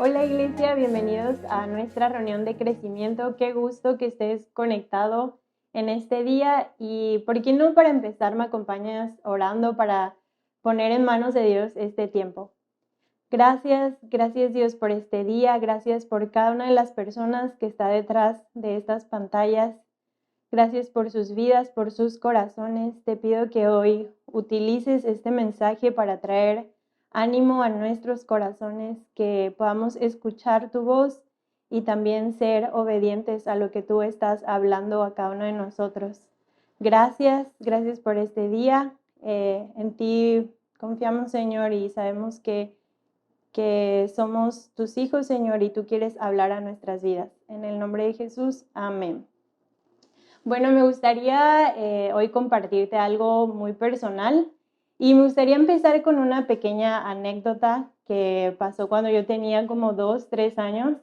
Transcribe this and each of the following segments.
Hola Iglesia, bienvenidos a nuestra reunión de crecimiento. Qué gusto que estés conectado en este día y ¿por qué no para empezar me acompañas orando para poner en manos de Dios este tiempo? Gracias Dios por este día, gracias por cada una de las personas que está detrás de estas pantallas. Gracias por sus vidas, por sus corazones. Te pido que hoy utilices este mensaje para traer ánimo a nuestros corazones, que podamos escuchar tu voz y también ser obedientes a lo que tú estás hablando a cada uno de nosotros. Gracias por este día. En ti confiamos, Señor, y sabemos que somos tus hijos, Señor, y tú quieres hablar a nuestras vidas. En el nombre de Jesús, amén. Bueno, me gustaría hoy compartirte algo muy personal y me gustaría empezar con una pequeña anécdota que pasó cuando yo tenía como 2, 3 años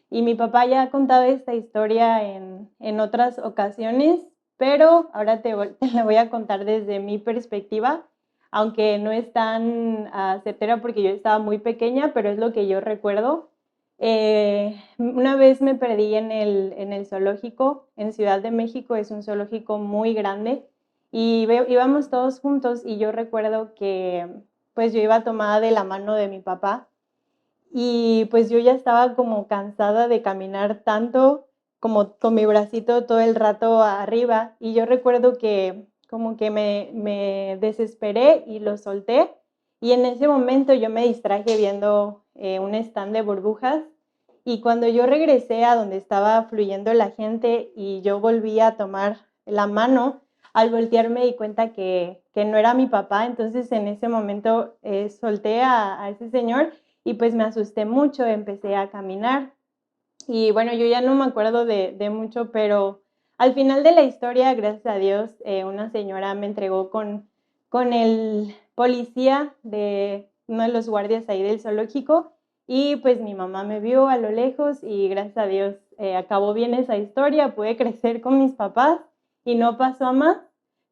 y mi papá ya ha contado esta historia en otras ocasiones, pero ahora te la voy a contar desde mi perspectiva, aunque no es tan certera porque yo estaba muy pequeña, pero es lo que yo recuerdo. Una vez me perdí en el zoológico en Ciudad de México, es un zoológico muy grande y íbamos todos juntos y yo recuerdo que pues yo iba tomada de la mano de mi papá y pues yo ya estaba como cansada de caminar tanto como con mi bracito todo el rato arriba y yo recuerdo que como que me desesperé y lo solté y en ese momento yo me distraje viendo un stand de burbujas y cuando yo regresé a donde estaba fluyendo la gente y yo volví a tomar la mano, al voltear me di cuenta que no era mi papá, entonces en ese momento solté a ese señor y pues me asusté mucho, empecé a caminar y bueno, yo ya no me acuerdo de mucho, pero al final de la historia, gracias a Dios, una señora me entregó con el policía de uno de los guardias ahí del zoológico y pues mi mamá me vio a lo lejos y gracias a Dios acabó bien esa historia, pude crecer con mis papás y no pasó a más,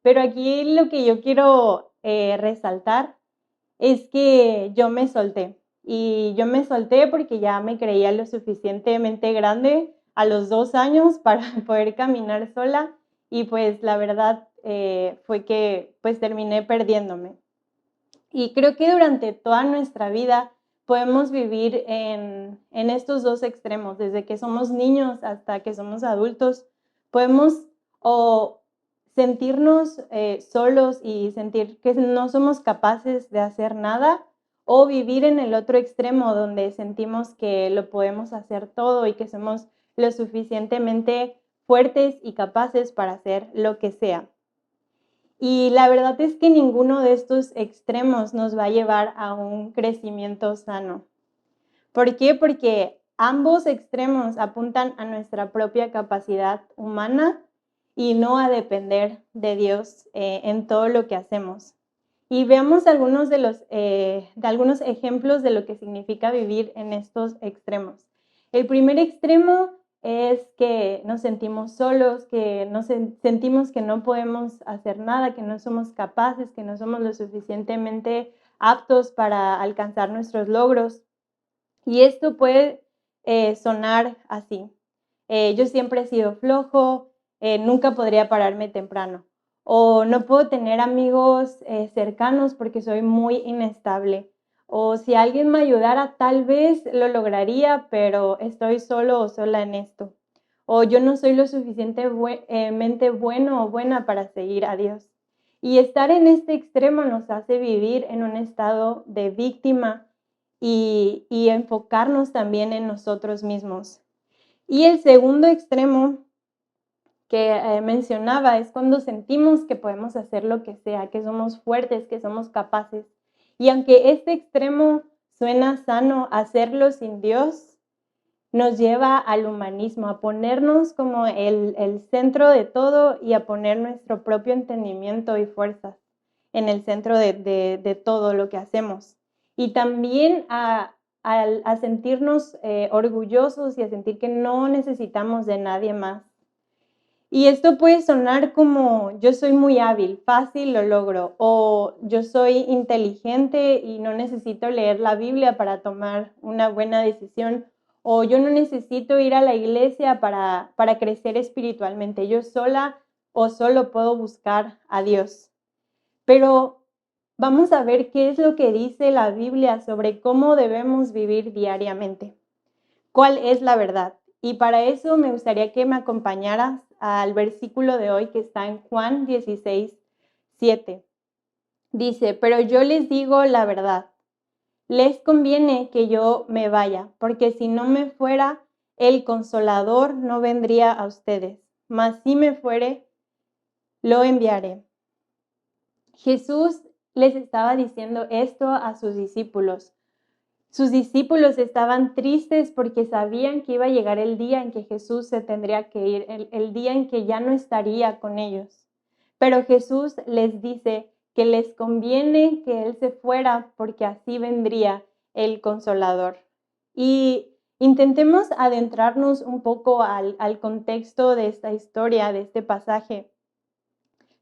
pero aquí lo que yo quiero resaltar es que yo me solté. Y yo me solté porque ya me creía lo suficientemente grande a los 2 años para poder caminar sola y pues la verdad fue que pues terminé perdiéndome. Y creo que durante toda nuestra vida podemos vivir en estos dos extremos, desde que somos niños hasta que somos adultos, podemos o sentirnos solos y sentir que no somos capaces de hacer nada, o vivir en el otro extremo donde sentimos que lo podemos hacer todo y que somos lo suficientemente fuertes y capaces para hacer lo que sea. Y la verdad es que ninguno de estos extremos nos va a llevar a un crecimiento sano. ¿Por qué? Porque ambos extremos apuntan a nuestra propia capacidad humana y no a depender de Dios en todo lo que hacemos. Y veamos algunos de algunos ejemplos de lo que significa vivir en estos extremos. El primer extremo es que nos sentimos solos, que sentimos que no podemos hacer nada, que no somos capaces, que no somos lo suficientemente aptos para alcanzar nuestros logros. Y esto puede sonar así. Yo siempre he sido flojo, nunca podría pararme temprano. O no puedo tener amigos cercanos porque soy muy inestable. O si alguien me ayudara, tal vez lo lograría, pero estoy solo o sola en esto. O yo no soy lo suficientemente bueno o buena para seguir a Dios. Y estar en este extremo nos hace vivir en un estado de víctima y enfocarnos también en nosotros mismos. Y el segundo extremo que mencionaba es cuando sentimos que podemos hacer lo que sea, que somos fuertes, que somos capaces. Y aunque este extremo suena sano, hacerlo sin Dios nos lleva al humanismo, a ponernos como el centro de todo y a poner nuestro propio entendimiento y fuerzas en el centro de todo lo que hacemos. Y también a sentirnos orgullosos y a sentir que no necesitamos de nadie más. Y esto puede sonar como yo soy muy hábil, fácil lo logro, o yo soy inteligente y no necesito leer la Biblia para tomar una buena decisión, o yo no necesito ir a la iglesia para crecer espiritualmente, yo sola o solo puedo buscar a Dios. Pero vamos a ver qué es lo que dice la Biblia sobre cómo debemos vivir diariamente. ¿Cuál es la verdad? Y para eso me gustaría que me acompañaras al versículo de hoy que está en Juan 16:7. Dice, pero yo les digo la verdad. Les conviene que yo me vaya, porque si no me fuera, el Consolador no vendría a ustedes. Mas si me fuere, lo enviaré. Jesús les estaba diciendo esto a sus discípulos. Sus discípulos estaban tristes porque sabían que iba a llegar el día en que Jesús se tendría que ir, el día en que ya no estaría con ellos. Pero Jesús les dice que les conviene que Él se fuera porque así vendría el Consolador. Y intentemos adentrarnos un poco al contexto de esta historia, de este pasaje.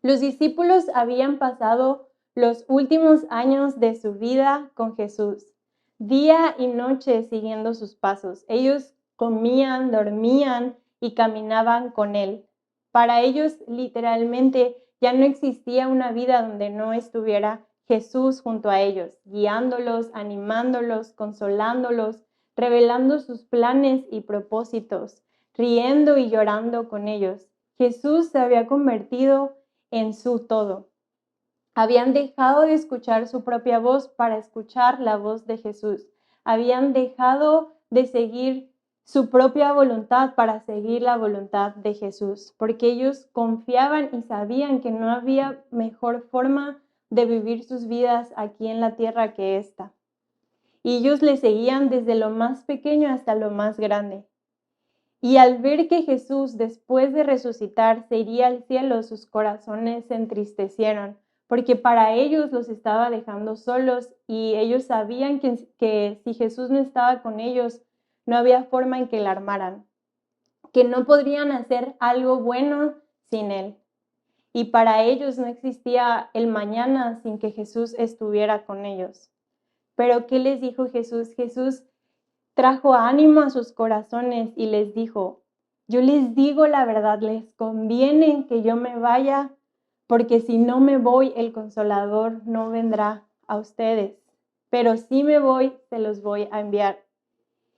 Los discípulos habían pasado los últimos años de su vida con Jesús, día y noche siguiendo sus pasos. Ellos comían, dormían y caminaban con Él. Para ellos, literalmente, ya no existía una vida donde no estuviera Jesús junto a ellos, guiándolos, animándolos, consolándolos, revelando sus planes y propósitos, riendo y llorando con ellos. Jesús se había convertido en su todo. Habían dejado de escuchar su propia voz para escuchar la voz de Jesús. Habían dejado de seguir su propia voluntad para seguir la voluntad de Jesús, porque ellos confiaban y sabían que no había mejor forma de vivir sus vidas aquí en la tierra que esta. Y ellos le seguían desde lo más pequeño hasta lo más grande. Y al ver que Jesús, después de resucitar, se iría al cielo, sus corazones se entristecieron, porque para ellos los estaba dejando solos y ellos sabían que si Jesús no estaba con ellos, no había forma en que la armaran, que no podrían hacer algo bueno sin Él. Y para ellos no existía el mañana sin que Jesús estuviera con ellos. Pero ¿qué les dijo Jesús? Jesús trajo ánimo a sus corazones y les dijo, yo les digo la verdad, les conviene que yo me vaya, porque si no me voy, el Consolador no vendrá a ustedes, pero si me voy, se los voy a enviar.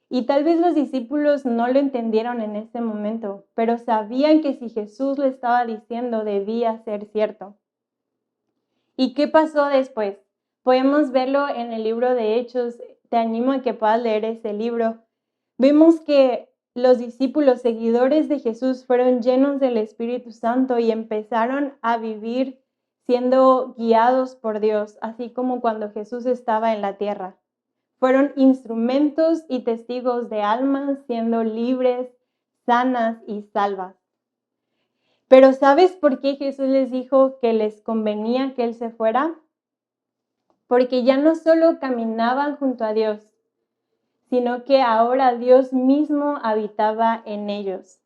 Y tal vez los discípulos no lo entendieron en ese momento, pero sabían que si Jesús lo estaba diciendo, debía ser cierto. ¿Y qué pasó después? Podemos verlo en el libro de Hechos. Te animo a que puedas leer ese libro. Vemos que los discípulos seguidores de Jesús fueron llenos del Espíritu Santo y empezaron a vivir siendo guiados por Dios, así como cuando Jesús estaba en la tierra. Fueron instrumentos y testigos de almas siendo libres, sanas y salvas. Pero ¿sabes por qué Jesús les dijo que les convenía que Él se fuera? Porque ya no solo caminaban junto a Dios, sino que ahora Dios mismo habitaba en ellos.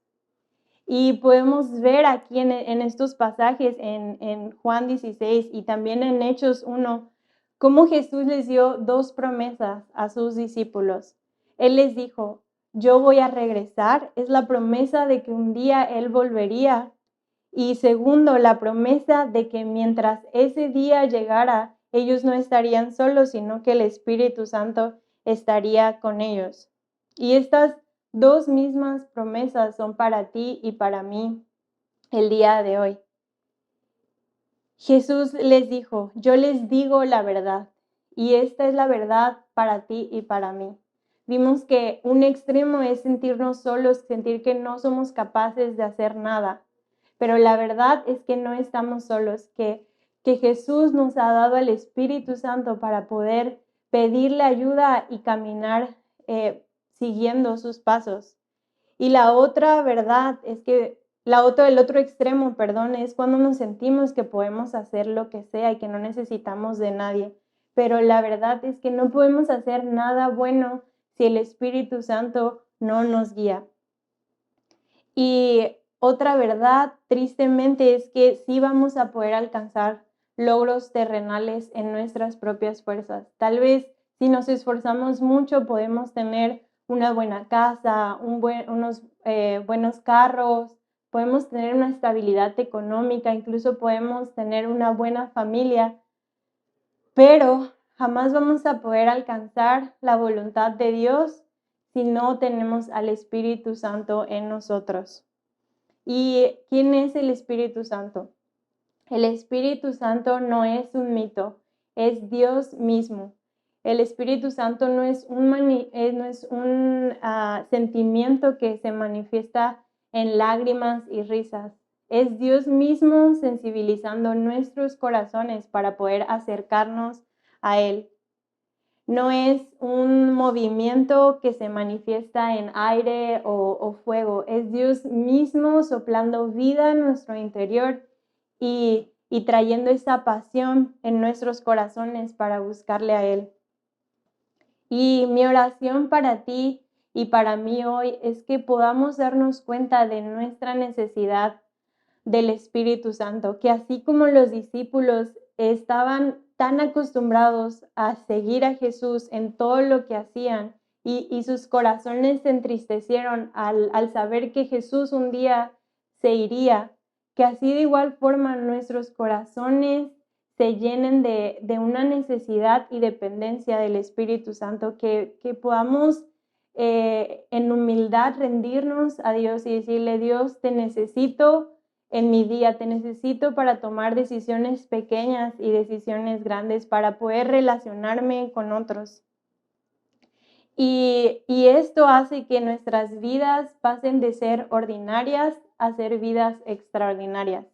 Y podemos ver aquí en estos pasajes, en Juan 16 y también en Hechos 1, cómo Jesús les dio dos promesas a sus discípulos. Él les dijo, yo voy a regresar, es la promesa de que un día Él volvería. Y segundo, la promesa de que mientras ese día llegara, ellos no estarían solos, sino que el Espíritu Santo estaría con ellos. Y estas dos mismas promesas son para ti y para mí el día de hoy. Jesús les dijo, yo les digo la verdad, y esta es la verdad para ti y para mí. Vimos que un extremo es sentirnos solos, sentir que no somos capaces de hacer nada. Pero la verdad es que no estamos solos, que Jesús nos ha dado el Espíritu Santo para poder pedirle ayuda y caminar siguiendo sus pasos. Y la otra verdad es que el otro extremo, perdón, es cuando nos sentimos que podemos hacer lo que sea y que no necesitamos de nadie. Pero la verdad es que no podemos hacer nada bueno si el Espíritu Santo no nos guía. Y otra verdad, tristemente, es que sí vamos a poder alcanzar logros terrenales en nuestras propias fuerzas. Tal vez si nos esforzamos mucho podemos tener una buena casa, unos buenos carros, podemos tener una estabilidad económica, incluso podemos tener una buena familia, pero jamás vamos a poder alcanzar la voluntad de Dios si no tenemos al Espíritu Santo en nosotros. ¿Y quién es el Espíritu Santo? El Espíritu Santo no es un mito, es Dios mismo. El Espíritu Santo no es un sentimiento que se manifiesta en lágrimas y risas. Es Dios mismo sensibilizando nuestros corazones para poder acercarnos a Él. No es un movimiento que se manifiesta en aire o fuego, es Dios mismo soplando vida en nuestro interior y trayendo esa pasión en nuestros corazones para buscarle a Él. Y mi oración para ti y para mí hoy es que podamos darnos cuenta de nuestra necesidad del Espíritu Santo, que así como los discípulos estaban tan acostumbrados a seguir a Jesús en todo lo que hacían y sus corazones se entristecieron al saber que Jesús un día se iría, que así de igual forma nuestros corazones se llenen de una necesidad y dependencia del Espíritu Santo, que podamos en humildad rendirnos a Dios y decirle: Dios, te necesito en mi día, te necesito para tomar decisiones pequeñas y decisiones grandes, para poder relacionarme con otros. Y esto hace que nuestras vidas pasen de ser ordinarias a ser vidas extraordinarias.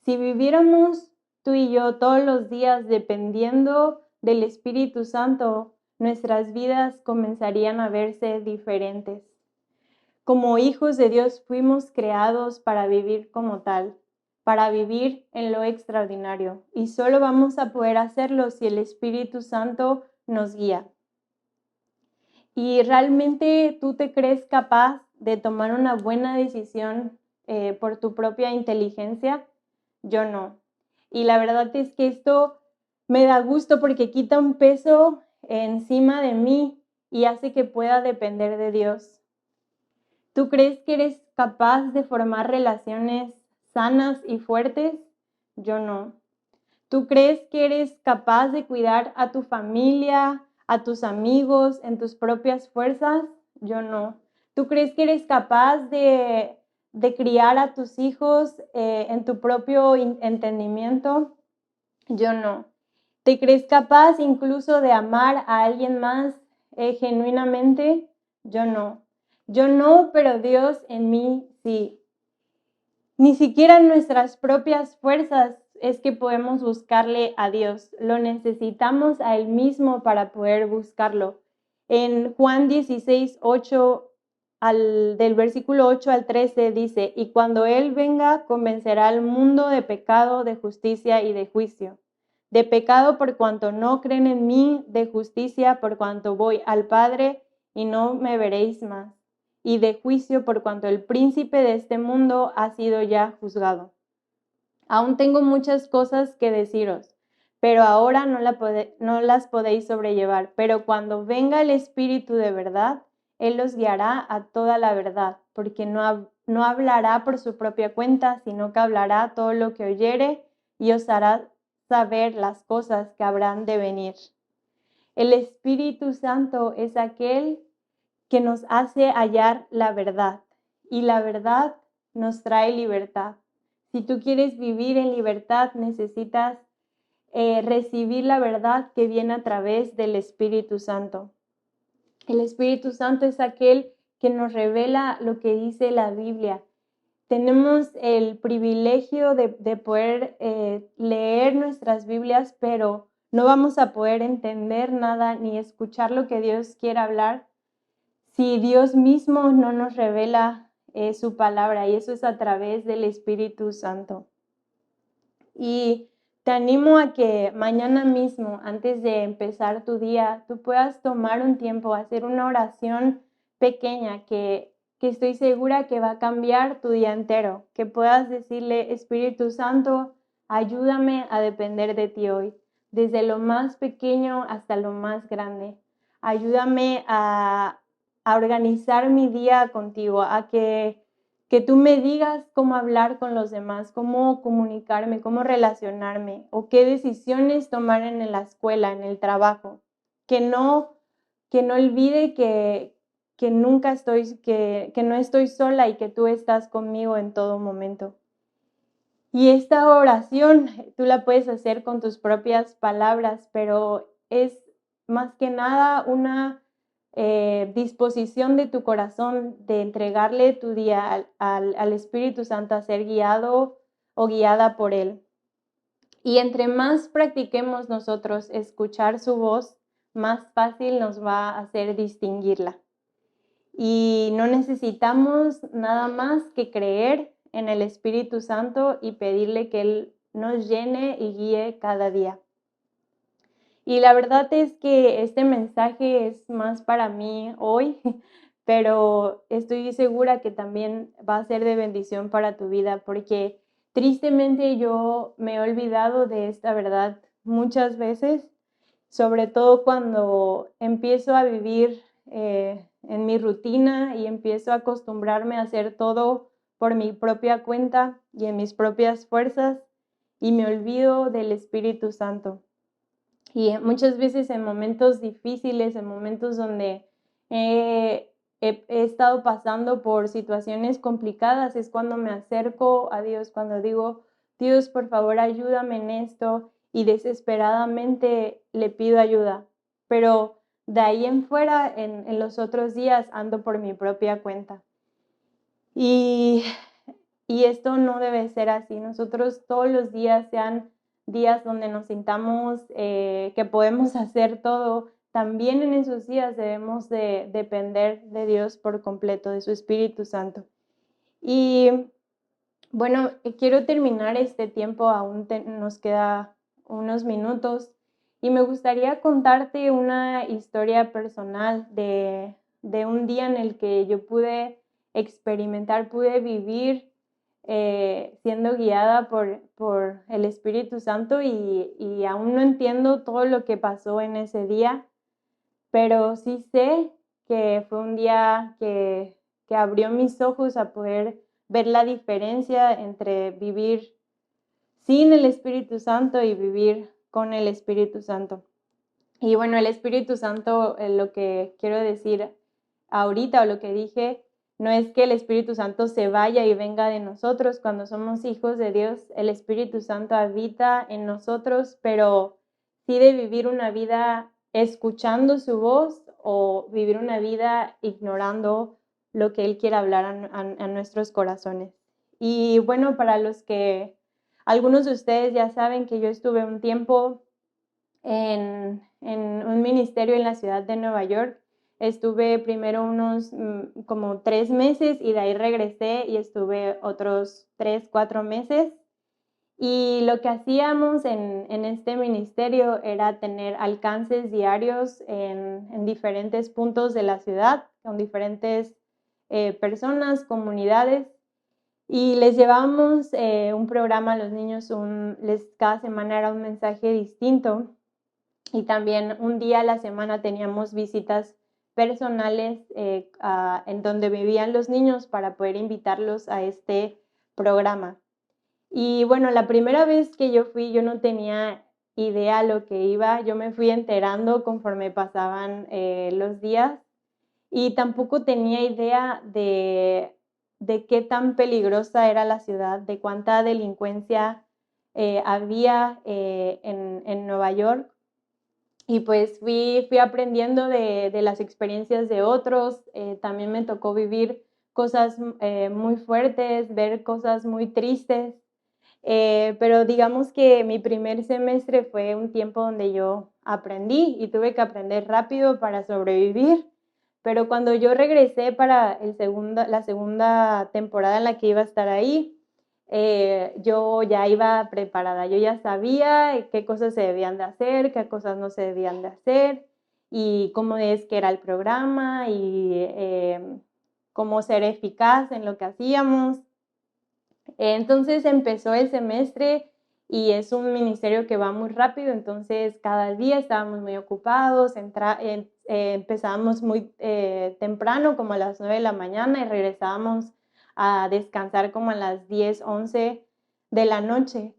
Si viviéramos tú y yo todos los días dependiendo del Espíritu Santo, nuestras vidas comenzarían a verse diferentes. Como hijos de Dios fuimos creados para vivir como tal, para vivir en lo extraordinario. Y solo vamos a poder hacerlo si el Espíritu Santo nos guía. ¿Y realmente tú te crees capaz de tomar una buena decisión por tu propia inteligencia? Yo no. Y la verdad es que esto me da gusto porque quita un peso encima de mí y hace que pueda depender de Dios. ¿Tú crees que eres capaz de formar relaciones sanas y fuertes? Yo no. ¿Tú crees que eres capaz de cuidar a tu familia, a tus amigos en tus propias fuerzas? Yo no. ¿Tú crees que eres capaz de criar a tus hijos en tu propio entendimiento? Yo no. ¿Te crees capaz incluso de amar a alguien más genuinamente? Yo no. Yo no, pero Dios en mí sí. Ni siquiera en nuestras propias fuerzas es que podemos buscarle a Dios. Lo necesitamos a Él mismo para poder buscarlo. En Juan 16, del versículo 8 al 13 dice: y cuando Él venga, convencerá al mundo de pecado, de justicia y de juicio. De pecado por cuanto no creen en mí, de justicia por cuanto voy al Padre y no me veréis más, y de juicio por cuanto el príncipe de este mundo ha sido ya juzgado. Aún tengo muchas cosas que deciros, pero ahora no las podéis sobrellevar. Pero cuando venga el Espíritu de verdad, Él os guiará a toda la verdad, porque no hablará por su propia cuenta, sino que hablará todo lo que oyere y os hará saber las cosas que habrán de venir. El Espíritu Santo es aquel que nos hace hallar la verdad, y la verdad nos trae libertad. Si tú quieres vivir en libertad, necesitas recibir la verdad que viene a través del Espíritu Santo. El Espíritu Santo es aquel que nos revela lo que dice la Biblia. Tenemos el privilegio de poder leer nuestras Biblias, pero no vamos a poder entender nada ni escuchar lo que Dios quiere hablar si Dios mismo no nos revela su palabra, y eso es a través del Espíritu Santo. Y te animo a que mañana mismo, antes de empezar tu día, tú puedas tomar un tiempo, hacer una oración pequeña que que estoy segura que va a cambiar tu día entero, que puedas decirle, Espíritu Santo, ayúdame a depender de ti hoy, desde lo más pequeño hasta lo más grande. Ayúdame a organizar mi día contigo, a que tú me digas cómo hablar con los demás, cómo comunicarme, cómo relacionarme o qué decisiones tomar en la escuela, en el trabajo. Que no olvide que nunca estoy, que no estoy sola y que tú estás conmigo en todo momento. Y esta oración tú la puedes hacer con tus propias palabras, pero es más que nada una disposición de tu corazón de entregarle tu día al Espíritu Santo a ser guiado o guiada por Él. Y entre más practiquemos nosotros escuchar su voz, más fácil nos va a hacer distinguirla. Y no necesitamos nada más que creer en el Espíritu Santo y pedirle que Él nos llene y guíe cada día. Y la verdad es que este mensaje es más para mí hoy, pero estoy segura que también va a ser de bendición para tu vida, porque tristemente yo me he olvidado de esta verdad muchas veces, sobre todo cuando empiezo a vivir en mi rutina y empiezo a acostumbrarme a hacer todo por mi propia cuenta y en mis propias fuerzas y me olvido del Espíritu Santo. Y muchas veces en momentos difíciles, en momentos donde he estado pasando por situaciones complicadas, es cuando me acerco a Dios, cuando digo, Dios, por favor, ayúdame en esto, y desesperadamente le pido ayuda. Pero de ahí en fuera, en los otros días, ando por mi propia cuenta. Y esto no debe ser así. Nosotros todos los días, sean días donde nos sintamos que podemos hacer todo, también en esos días debemos de depender de Dios por completo, de su Espíritu Santo. Y bueno, quiero terminar este tiempo, aún nos queda unos minutos, y me gustaría contarte una historia personal de un día en el que yo pude experimentar, pude vivir siendo guiada por el Espíritu Santo y aún no entiendo todo lo que pasó en ese día, pero sí sé que fue un día que abrió mis ojos a poder ver la diferencia entre vivir sin el Espíritu Santo y vivir con el Espíritu Santo. Y bueno, el Espíritu Santo, lo que quiero decir ahorita o lo que dije, no es que el Espíritu Santo se vaya y venga de nosotros. Cuando somos hijos de Dios, el Espíritu Santo habita en nosotros, pero sí de vivir una vida escuchando su voz o vivir una vida ignorando lo que Él quiere hablar a nuestros corazones. Y bueno, para los que algunos de ustedes ya saben que yo estuve un tiempo en un ministerio en la ciudad de Nueva York. Estuve primero unos como 3 meses y de ahí regresé y estuve otros 3, 4 meses. Y lo que hacíamos en este ministerio era tener alcances diarios en diferentes puntos de la ciudad, con diferentes personas, comunidades. Y les llevábamos un programa a los niños, cada semana era un mensaje distinto. Y también un día a la semana teníamos visitas personales en donde vivían los niños para poder invitarlos a este programa. Y bueno, la primera vez que yo fui, yo no tenía idea lo que iba, yo me fui enterando conforme pasaban los días y tampoco tenía idea de qué tan peligrosa era la ciudad, de cuánta delincuencia había en Nueva York. Y pues fui aprendiendo de las experiencias de otros. También me tocó vivir cosas muy fuertes, ver cosas muy tristes. Pero digamos que mi primer semestre fue un tiempo donde yo aprendí y tuve que aprender rápido para sobrevivir. Pero cuando yo regresé para la segunda temporada en la que iba a estar ahí, yo ya iba preparada, yo ya sabía qué cosas se debían de hacer, qué cosas no se debían de hacer y cómo es que era el programa y cómo ser eficaz en lo que hacíamos. Entonces empezó el semestre y es un ministerio que va muy rápido, entonces cada día estábamos muy ocupados, empezábamos muy temprano, como a las 9 de la mañana, y regresábamos a descansar como a las 10, 11 de la noche.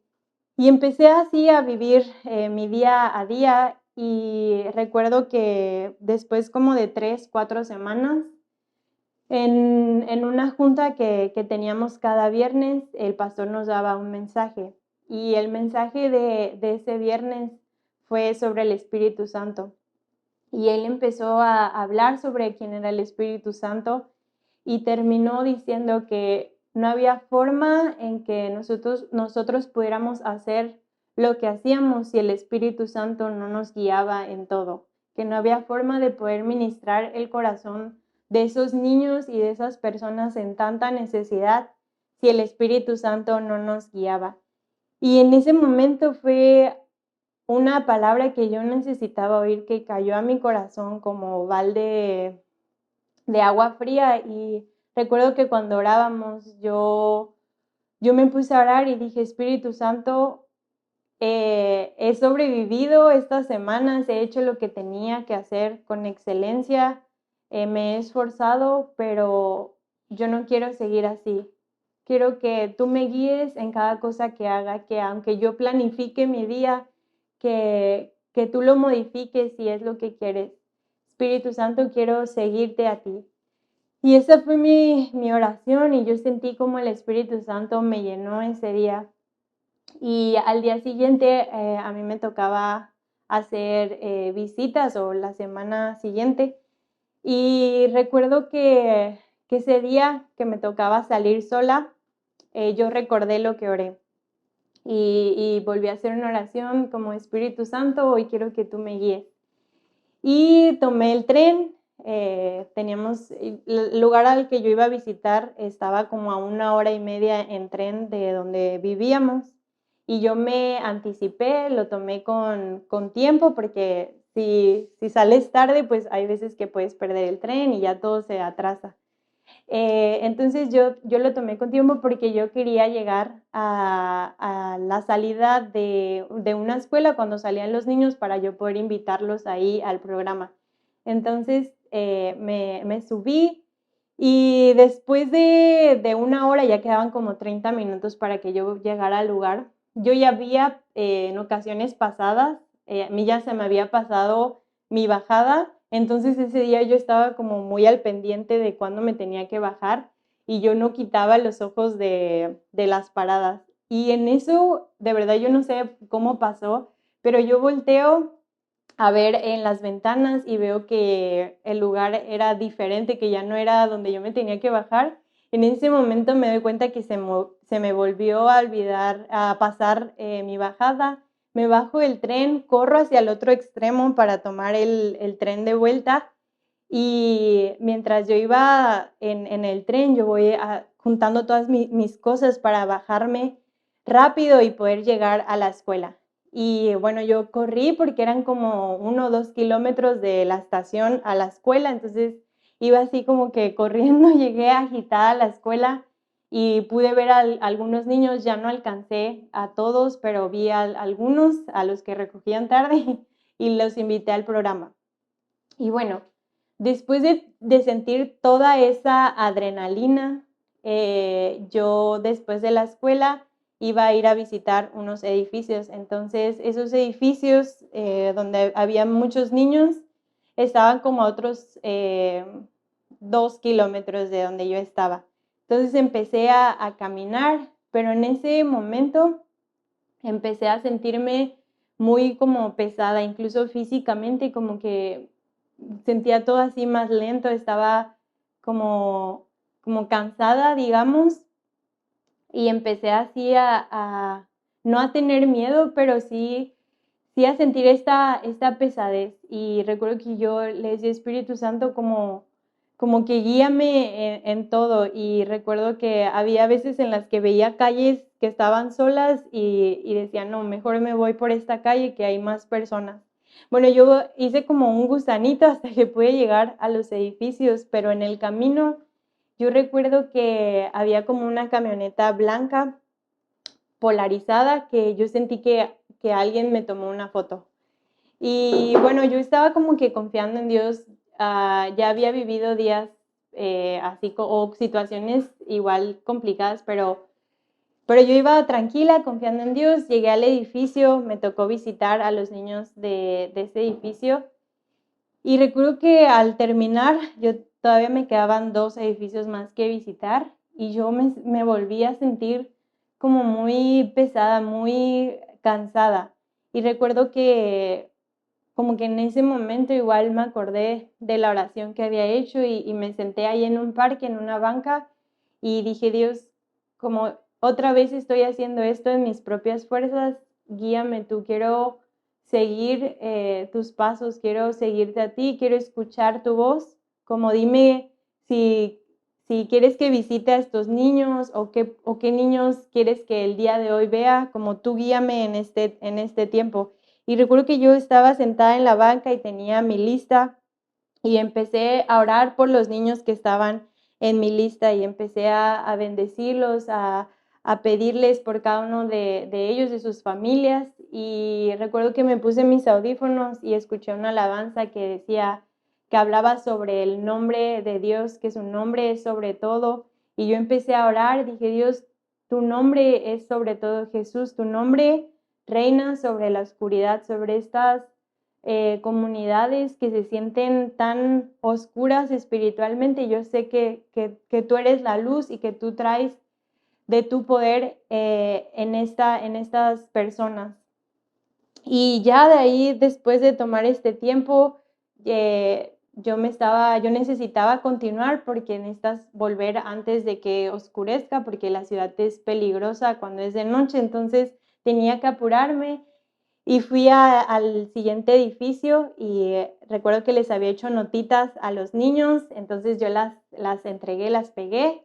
Y empecé así a vivir mi día a día, y recuerdo que después como de 3, 4 semanas, en una junta que teníamos cada viernes, el pastor nos daba un mensaje, y el mensaje de ese viernes fue sobre el Espíritu Santo. Y él empezó a hablar sobre quién era el Espíritu Santo y terminó diciendo que no había forma en que nosotros pudiéramos hacer lo que hacíamos si el Espíritu Santo no nos guiaba en todo, que no había forma de poder ministrar el corazón de esos niños y de esas personas en tanta necesidad si el Espíritu Santo no nos guiaba. Y en ese momento fue una palabra que yo necesitaba oír, que cayó a mi corazón como balde de agua fría. Y recuerdo que cuando orábamos, yo me puse a orar y dije: Espíritu Santo, he sobrevivido estas semanas, he hecho lo que tenía que hacer con excelencia, me he esforzado, pero yo no quiero seguir así. Quiero que tú me guíes en cada cosa que haga, que aunque yo planifique mi día, que tú lo modifiques si es lo que quieres. Espíritu Santo, quiero seguirte a ti. Y esa fue mi oración, y yo sentí como el Espíritu Santo me llenó ese día. Y al día siguiente a mí me tocaba hacer visitas, o la semana siguiente. Y recuerdo que ese día que me tocaba salir sola, yo recordé lo que oré. Y volví a hacer una oración como: Espíritu Santo, hoy quiero que tú me guíes. Y tomé el tren. Teníamos el lugar al que yo iba a visitar, estaba como a 1 hora y media en tren de donde vivíamos, y yo me anticipé, lo tomé con tiempo, porque si sales tarde, pues hay veces que puedes perder el tren y ya todo se atrasa. Entonces yo lo tomé con tiempo porque yo quería llegar a la salida de una escuela cuando salían los niños, para yo poder invitarlos ahí al programa. Entonces me subí, y después de 1 hora, ya quedaban como 30 minutos para que yo llegara al lugar. Yo ya había en ocasiones pasadas, a mí ya se me había pasado mi bajada, entonces ese día yo estaba como muy al pendiente de cuándo me tenía que bajar, y yo no quitaba los ojos de las paradas. Y en eso, de verdad, yo no sé cómo pasó, pero yo volteo a ver en las ventanas y veo que el lugar era diferente, que ya no era donde yo me tenía que bajar. En ese momento me doy cuenta que se me volvió a olvidar, a pasar mi bajada. Me bajo del tren, corro hacia el otro extremo para tomar el tren de vuelta, y mientras yo iba en el tren, yo voy juntando todas mis cosas para bajarme rápido y poder llegar a la escuela. Y bueno, yo corrí porque eran como 1 o 2 kilómetros de la estación a la escuela, entonces iba así como que corriendo, llegué agitada a la escuela y pude ver a algunos niños. Ya no alcancé a todos, pero vi a algunos, a los que recogían tarde, y los invité al programa. Y bueno, después de sentir toda esa adrenalina, yo después de la escuela iba a ir a visitar unos edificios. Entonces, esos edificios donde había muchos niños estaban como a otros 2 kilómetros de donde yo estaba. Entonces empecé a caminar, pero en ese momento empecé a sentirme muy como pesada, incluso físicamente, como que sentía todo así más lento, estaba como cansada, digamos, y empecé así no a tener miedo, pero sí a sentir esta pesadez. Y recuerdo que yo le decía: Espíritu Santo, como que guíame en todo. Y recuerdo que había veces en las que veía calles que estaban solas, y decía: no, mejor me voy por esta calle que hay más personas. Bueno, yo hice como un gusanito hasta que pude llegar a los edificios, pero en el camino yo recuerdo que había como una camioneta blanca polarizada que yo sentí que alguien me tomó una foto. Y bueno, yo estaba como que confiando en Dios, ya había vivido días así o situaciones igual complicadas, pero yo iba tranquila, confiando en Dios, llegué al edificio, me tocó visitar a los niños de ese edificio y recuerdo que al terminar, yo todavía me quedaban 2 edificios más que visitar y yo me volví a sentir como muy pesada, muy cansada. Y recuerdo que como que en ese momento igual me acordé de la oración que había hecho y me senté ahí en un parque, en una banca, y dije, Dios, como otra vez estoy haciendo esto en mis propias fuerzas, guíame tú, quiero seguir tus pasos, quiero seguirte a ti, quiero escuchar tu voz, como dime si quieres que visite a estos niños o qué niños quieres que el día de hoy vea, como tú guíame en este tiempo. Y recuerdo que yo estaba sentada en la banca y tenía mi lista y empecé a orar por los niños que estaban en mi lista y empecé a bendecirlos, a pedirles por cada uno de ellos, de sus familias. Y recuerdo que me puse mis audífonos y escuché una alabanza que decía, que hablaba sobre el nombre de Dios, que su nombre es sobre todo. Y yo empecé a orar, dije, Dios, tu nombre es sobre todo, Jesús, tu nombre reina sobre la oscuridad, sobre estas comunidades que se sienten tan oscuras espiritualmente. Yo sé que tú eres la luz y que tú traes de tu poder en estas personas. Y ya de ahí, después de tomar este tiempo, yo necesitaba continuar porque necesitas volver antes de que oscurezca, porque la ciudad es peligrosa cuando es de noche, entonces tenía que apurarme y fui al siguiente edificio y recuerdo que les había hecho notitas a los niños, entonces yo las entregué, las pegué.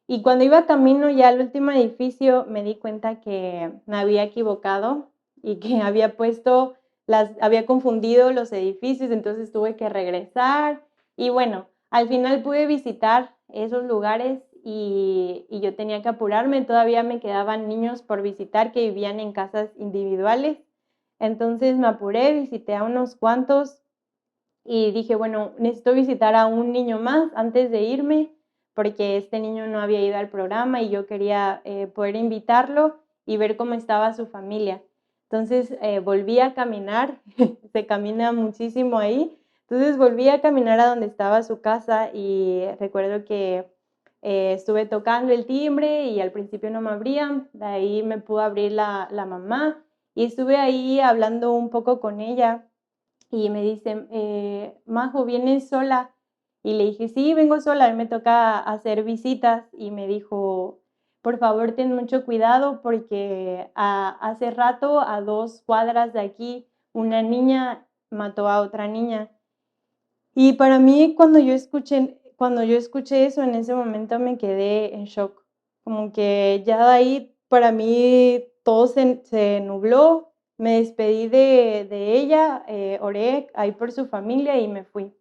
Y cuando iba camino ya al último edificio me di cuenta que me había equivocado y que había confundido los edificios, entonces tuve que regresar. Y bueno, al final pude visitar esos lugares y yo tenía que apurarme, todavía me quedaban niños por visitar que vivían en casas individuales. Entonces me apuré, visité a unos cuantos y dije, bueno, necesito visitar a un niño más antes de irme, porque este niño no había ido al programa y yo quería poder invitarlo y ver cómo estaba su familia. Entonces volví a caminar, se camina muchísimo ahí, entonces volví a caminar a donde estaba su casa y recuerdo que estuve tocando el timbre y al principio no me abrían, de ahí me pudo abrir la mamá y estuve ahí hablando un poco con ella y me dice, Majo, ¿vienes sola? Y le dije, sí, vengo sola, a mí me toca hacer visitas y me dijo, por favor, ten mucho cuidado porque hace rato a 2 cuadras de aquí una niña mató a otra niña. Y para mí cuando yo escuché eso, en ese momento me quedé en shock. Como que ya de ahí para mí todo se nubló, me despedí de ella, oré ahí por su familia y me fui.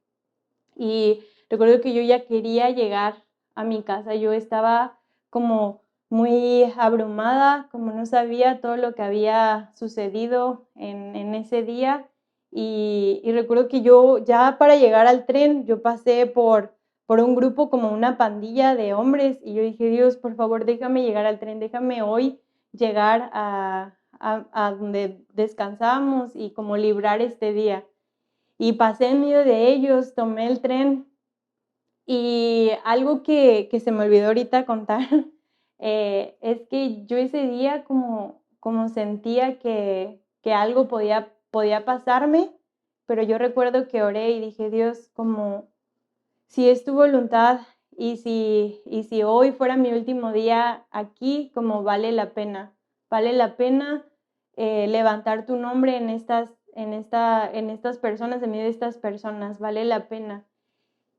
Y recuerdo que yo ya quería llegar a mi casa, yo estaba como muy abrumada, como no sabía todo lo que había sucedido en ese día. Y recuerdo que yo ya para llegar al tren, yo pasé por un grupo como una pandilla de hombres y yo dije, Dios, por favor, déjame llegar al tren, déjame hoy llegar a donde descansamos y como librar este día. Y pasé en medio de ellos, tomé el tren y algo que se me olvidó ahorita contar es que yo ese día como sentía que algo podía pasarme, pero yo recuerdo que oré y dije, Dios, como si es tu voluntad y si hoy fuera mi último día aquí, como vale la pena levantar tu nombre en estas personas, en medio de estas personas, vale la pena.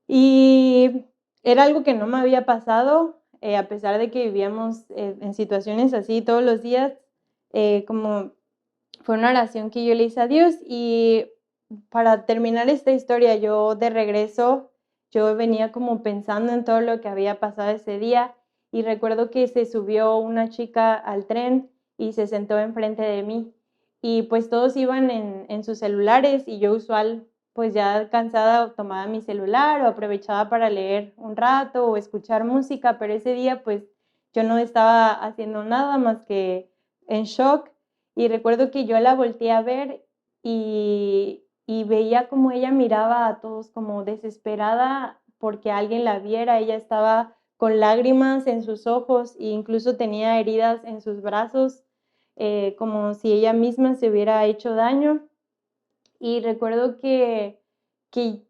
Y era algo que no me había pasado, a pesar de que vivíamos en situaciones así todos los días, como fue una oración que yo le hice a Dios y para terminar esta historia, yo de regreso, yo venía como pensando en todo lo que había pasado ese día y recuerdo que se subió una chica al tren y se sentó enfrente de mí y pues todos iban en sus celulares y yo usual pues ya cansada tomaba mi celular o aprovechaba para leer un rato o escuchar música, pero ese día pues yo no estaba haciendo nada más que en shock y recuerdo que yo la volteé a ver y veía como ella miraba a todos como desesperada porque alguien la viera. Ella estaba con lágrimas en sus ojos e incluso tenía heridas en sus brazos, como si ella misma se hubiera hecho daño. Y recuerdo que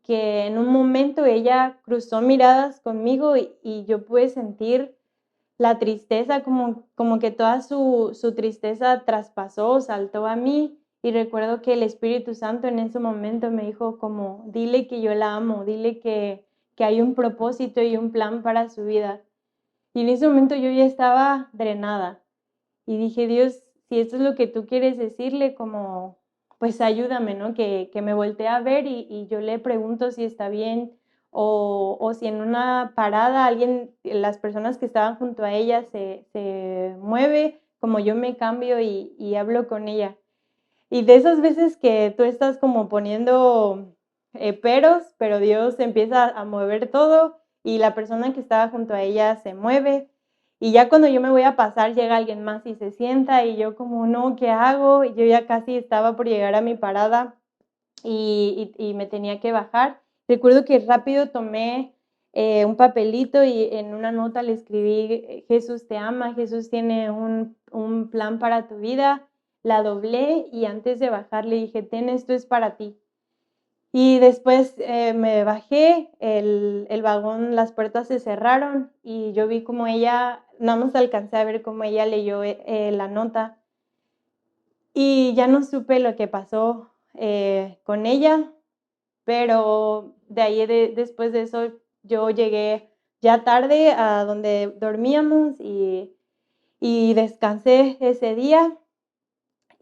en un momento ella cruzó miradas conmigo y yo pude sentir la tristeza, como que toda su tristeza traspasó, saltó a mí. Y recuerdo que el Espíritu Santo en ese momento me dijo como, dile que yo la amo, dile que hay un propósito y un plan para su vida. Y en ese momento yo ya estaba drenada. Y dije, Dios, si esto es lo que tú quieres decirle, como, pues ayúdame, ¿no? Que me voltee a ver y yo le pregunto si está bien o si en una parada alguien, las personas que estaban junto a ella se mueve, como yo me cambio y hablo con ella. Y de esas veces que tú estás como poniendo peros, pero Dios empieza a mover todo y la persona que estaba junto a ella se mueve. Y ya cuando yo me voy a pasar, llega alguien más y se sienta y yo como, no, ¿qué hago? Y yo ya casi estaba por llegar a mi parada y me tenía que bajar. Recuerdo que rápido tomé un papelito y en una nota le escribí, Jesús te ama, Jesús tiene un plan para tu vida. La doblé y antes de bajar le dije, ten, esto es para ti. Y después me bajé, el vagón, las puertas se cerraron y yo vi como ella, nada más alcancé a ver cómo ella leyó la nota y ya no supe lo que pasó con ella, pero de ahí después de eso yo llegué ya tarde a donde dormíamos y descansé ese día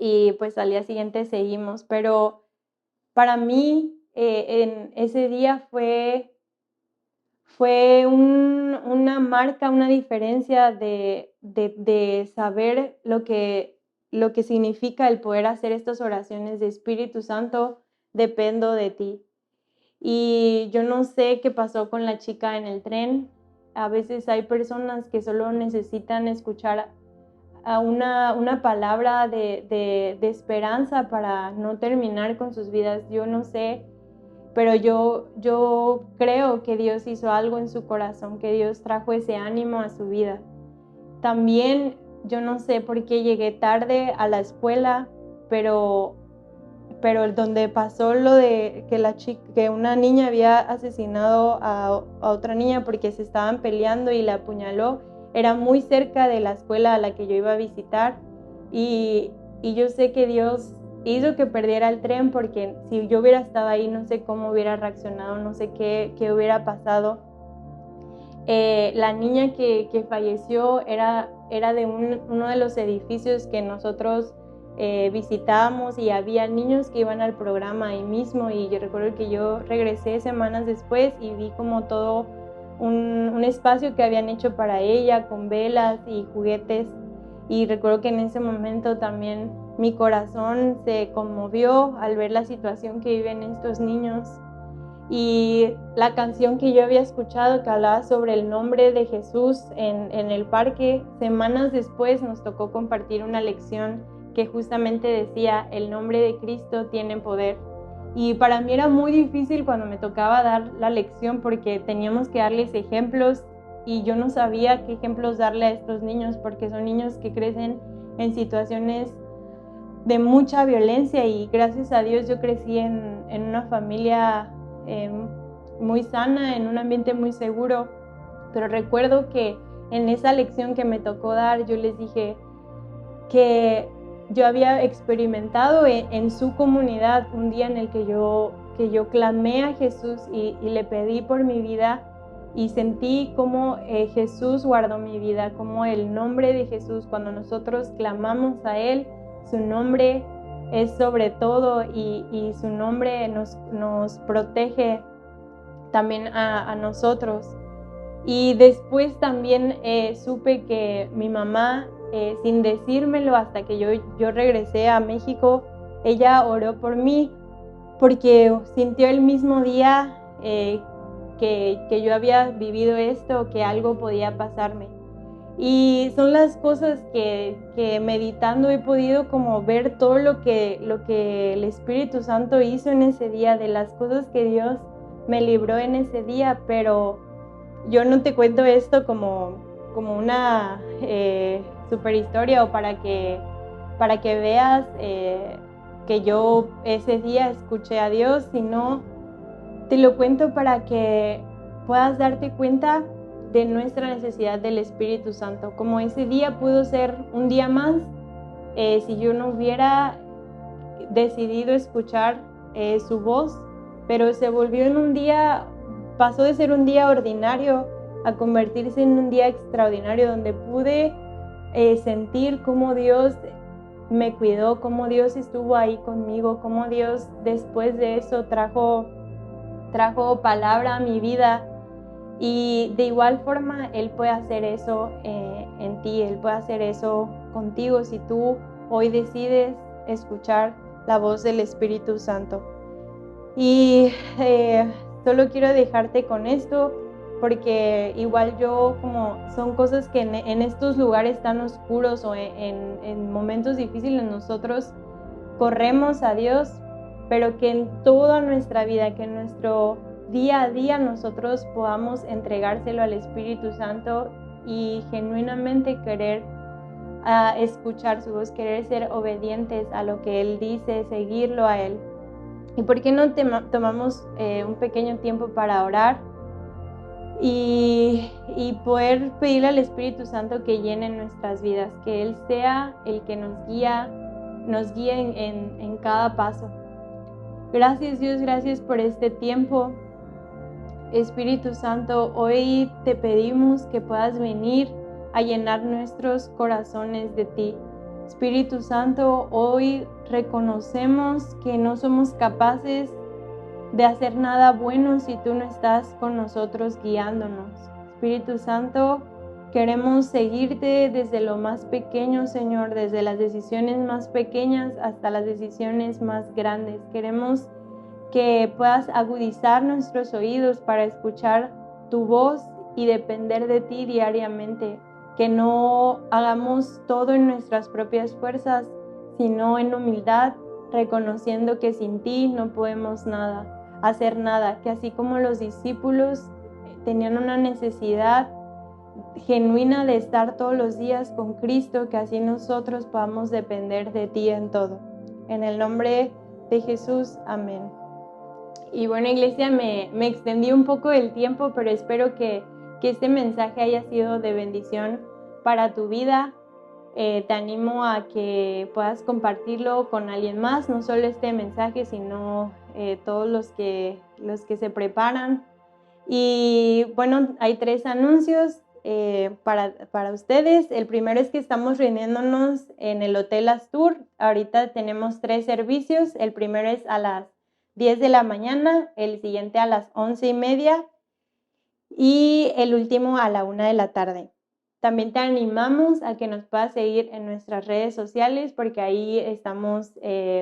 y pues al día siguiente seguimos, pero para mí en ese día fue una marca, una diferencia de saber lo que significa el poder hacer estas oraciones de Espíritu Santo, dependo de ti. Y yo no sé qué pasó con la chica en el tren. A veces hay personas que solo necesitan escuchar a una palabra de esperanza para no terminar con sus vidas. Yo no sé, pero yo creo que Dios hizo algo en su corazón, que Dios trajo ese ánimo a su vida. También yo no sé por qué llegué tarde a la escuela, pero donde pasó lo de que una niña había asesinado a otra niña porque se estaban peleando y la apuñaló, era muy cerca de la escuela a la que yo iba a visitar y yo sé que Dios hizo que perdiera el tren porque si yo hubiera estado ahí no sé cómo hubiera reaccionado, no sé qué hubiera pasado. La niña que falleció era de uno de los edificios que nosotros visitábamos y había niños que iban al programa ahí mismo y yo recuerdo que yo regresé semanas después y vi como todo un espacio que habían hecho para ella con velas y juguetes y recuerdo que en ese momento también mi corazón se conmovió al ver la situación que viven estos niños. Y la canción que yo había escuchado que hablaba sobre el nombre de Jesús en el parque, semanas después nos tocó compartir una lección que justamente decía, el nombre de Cristo tiene poder. Y para mí era muy difícil cuando me tocaba dar la lección porque teníamos que darles ejemplos y yo no sabía qué ejemplos darle a estos niños porque son niños que crecen en situaciones de mucha violencia y gracias a Dios yo crecí en una familia muy sana, en un ambiente muy seguro, pero recuerdo que en esa lección que me tocó dar yo les dije que yo había experimentado en su comunidad un día en el que yo clamé a Jesús y le pedí por mi vida y sentí como Jesús guardó mi vida, como el nombre de Jesús, cuando nosotros clamamos a Él, su nombre es sobre todo y su nombre nos protege también a nosotros. Y después también supe que mi mamá, sin decírmelo hasta que yo regresé a México, ella oró por mí porque sintió el mismo día que yo había vivido esto, que algo podía pasarme. Y son las cosas que meditando he podido como ver todo lo que el Espíritu Santo hizo en ese día, de las cosas que Dios me libró en ese día. Pero yo no te cuento esto como una super historia, o para que veas que yo ese día escuché a Dios, sino te lo cuento para que puedas darte cuenta de nuestra necesidad del Espíritu Santo. Como ese día pudo ser un día más, si yo no hubiera decidido escuchar su voz, pero se volvió en un día, pasó de ser un día ordinario a convertirse en un día extraordinario, donde pude sentir cómo Dios me cuidó, cómo Dios estuvo ahí conmigo, cómo Dios después de eso trajo palabra a mi vida. Y de igual forma Él puede hacer eso en ti, Él puede hacer eso contigo si tú hoy decides escuchar la voz del Espíritu Santo. Y solo quiero dejarte con esto, porque igual yo, como son cosas que en estos lugares tan oscuros o en momentos difíciles nosotros corremos a Dios, pero que en toda nuestra vida, que en nuestro día a día nosotros podamos entregárselo al Espíritu Santo y genuinamente querer escuchar su voz, querer ser obedientes a lo que Él dice, seguirlo a Él. ¿Y por qué no tomamos un pequeño tiempo para orar y poder pedirle al Espíritu Santo que llene nuestras vidas, que Él sea el que nos guíe en cada paso? Gracias, Dios, gracias por este tiempo. Espíritu Santo, hoy te pedimos que puedas venir a llenar nuestros corazones de ti. Espíritu Santo, hoy reconocemos que no somos capaces de hacer nada bueno si tú no estás con nosotros guiándonos. Espíritu Santo, queremos seguirte desde lo más pequeño, Señor, desde las decisiones más pequeñas hasta las decisiones más grandes. Queremos que puedas agudizar nuestros oídos para escuchar tu voz y depender de ti diariamente. Que no hagamos todo en nuestras propias fuerzas, sino en humildad, reconociendo que sin ti no podemos hacer nada. Que así como los discípulos tenían una necesidad genuina de estar todos los días con Cristo, que así nosotros podamos depender de ti en todo. En el nombre de Jesús, amén. Y bueno, iglesia, me extendí un poco el tiempo, pero espero que este mensaje haya sido de bendición para tu vida. Te animo a que puedas compartirlo con alguien más, no solo este mensaje, sino todos los que se preparan. Y bueno, hay 3 anuncios para ustedes. El primero es que estamos reuniéndonos en el Hotel Astur. Ahorita tenemos 3 servicios. El primero es a las 10 de la mañana, el siguiente a las 11:30 y el último a la 1 de la tarde. También te animamos a que nos puedas seguir en nuestras redes sociales, porque ahí estamos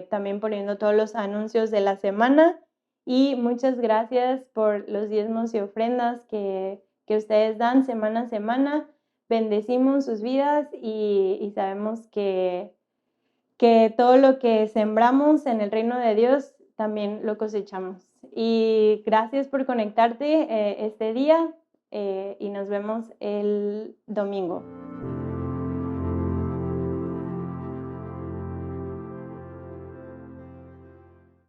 también poniendo todos los anuncios de la semana. Y muchas gracias por los diezmos y ofrendas que ustedes dan semana a semana. Bendecimos sus vidas y sabemos que todo lo que sembramos en el reino de Dios también lo cosechamos. Y gracias por conectarte este día y nos vemos el domingo.